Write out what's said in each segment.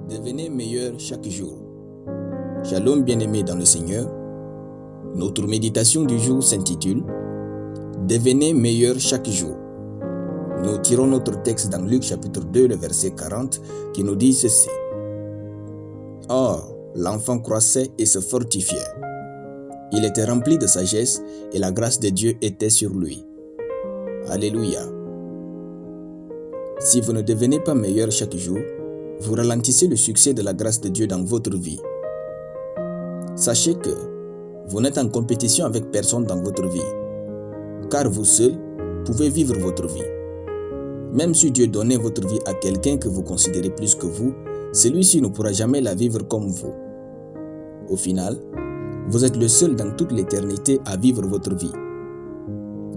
Devenez meilleur chaque jour. Shalom bien-aimés dans le Seigneur. Notre méditation du jour s'intitule « Devenez meilleur chaque jour ». Nous tirons notre texte dans Luc chapitre 2, le verset 40, qui nous dit ceci. « Or, l'enfant croissait et se fortifiait. Il était rempli de sagesse et la grâce de Dieu était sur lui. » Alléluia. Si vous ne devenez pas meilleur chaque jour, vous ralentissez le succès de la grâce de Dieu dans votre vie. Sachez que vous n'êtes en compétition avec personne dans votre vie, car vous seul pouvez vivre votre vie. Même si Dieu donnait votre vie à quelqu'un que vous considérez plus que vous, celui-ci ne pourra jamais la vivre comme vous. Au final, vous êtes le seul dans toute l'éternité à vivre votre vie.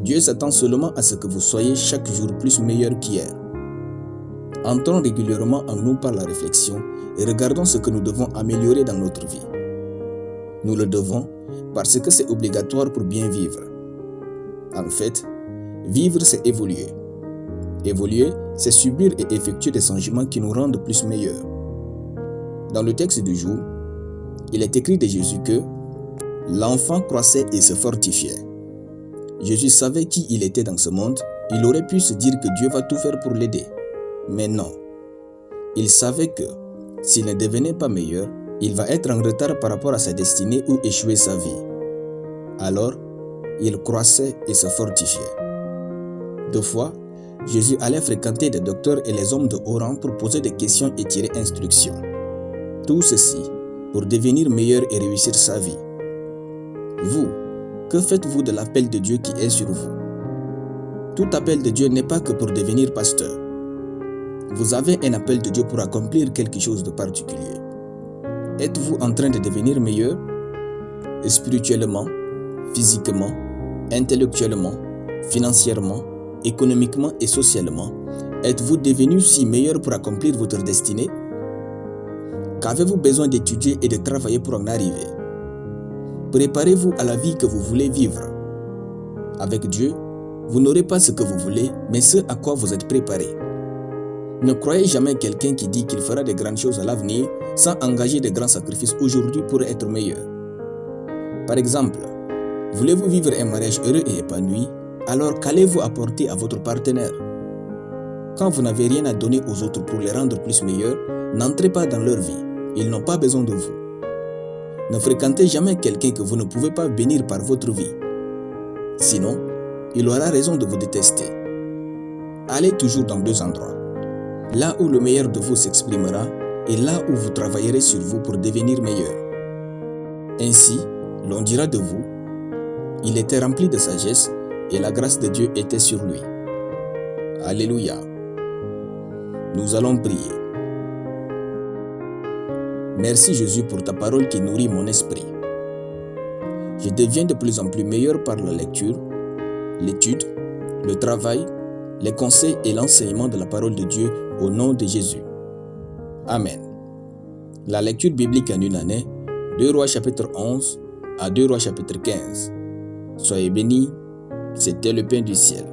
Dieu s'attend seulement à ce que vous soyez chaque jour plus meilleur qu'hier. Entrons régulièrement en nous par la réflexion et regardons ce que nous devons améliorer dans notre vie. Nous le devons parce que c'est obligatoire pour bien vivre. En fait, vivre c'est évoluer. Évoluer, c'est subir et effectuer des changements qui nous rendent plus meilleurs. Dans le texte du jour, il est écrit de Jésus que l'enfant croissait et se fortifiait. Jésus savait qui il était dans ce monde. Il aurait pu se dire que Dieu va tout faire pour l'aider. Mais non. Il savait que s'il ne devenait pas meilleur, il va être en retard par rapport à sa destinée ou échouer sa vie. Alors, il croissait et se fortifiait. Deux fois, Jésus allait fréquenter des docteurs et les hommes de haut rang pour poser des questions et tirer instruction. Tout ceci pour devenir meilleur et réussir sa vie. Vous, que faites-vous de l'appel de Dieu qui est sur vous? Tout appel de Dieu n'est pas que pour devenir pasteur. Vous avez un appel de Dieu pour accomplir quelque chose de particulier. Êtes-vous en train de devenir meilleur? Spirituellement, physiquement, intellectuellement, financièrement, économiquement et socialement, êtes-vous devenu si meilleur pour accomplir votre destinée? Qu'avez-vous besoin d'étudier et de travailler pour en arriver? Préparez-vous à la vie que vous voulez vivre. Avec Dieu, vous n'aurez pas ce que vous voulez, mais ce à quoi vous êtes préparé. Ne croyez jamais quelqu'un qui dit qu'il fera de grandes choses à l'avenir sans engager de grands sacrifices aujourd'hui pour être meilleur. Par exemple, voulez-vous vivre un mariage heureux et épanoui? Alors qu'allez-vous apporter à votre partenaire? Quand vous n'avez rien à donner aux autres pour les rendre plus meilleurs, n'entrez pas dans leur vie. Ils n'ont pas besoin de vous. Ne fréquentez jamais quelqu'un que vous ne pouvez pas bénir par votre vie. Sinon, il aura raison de vous détester. Allez toujours dans deux endroits. Là où le meilleur de vous s'exprimera et là où vous travaillerez sur vous pour devenir meilleur. Ainsi, l'on dira de vous, il était rempli de sagesse et la grâce de Dieu était sur lui. Alléluia. Nous allons prier. Merci Jésus pour ta parole qui nourrit mon esprit. Je deviens de plus en plus meilleur par la lecture, l'étude, le travail, les conseils et l'enseignement de la parole de Dieu au nom de Jésus. Amen. La lecture biblique en une année, 2 Rois chapitre 11 à 2 Rois chapitre 15. Soyez bénis, c'était le pain du ciel.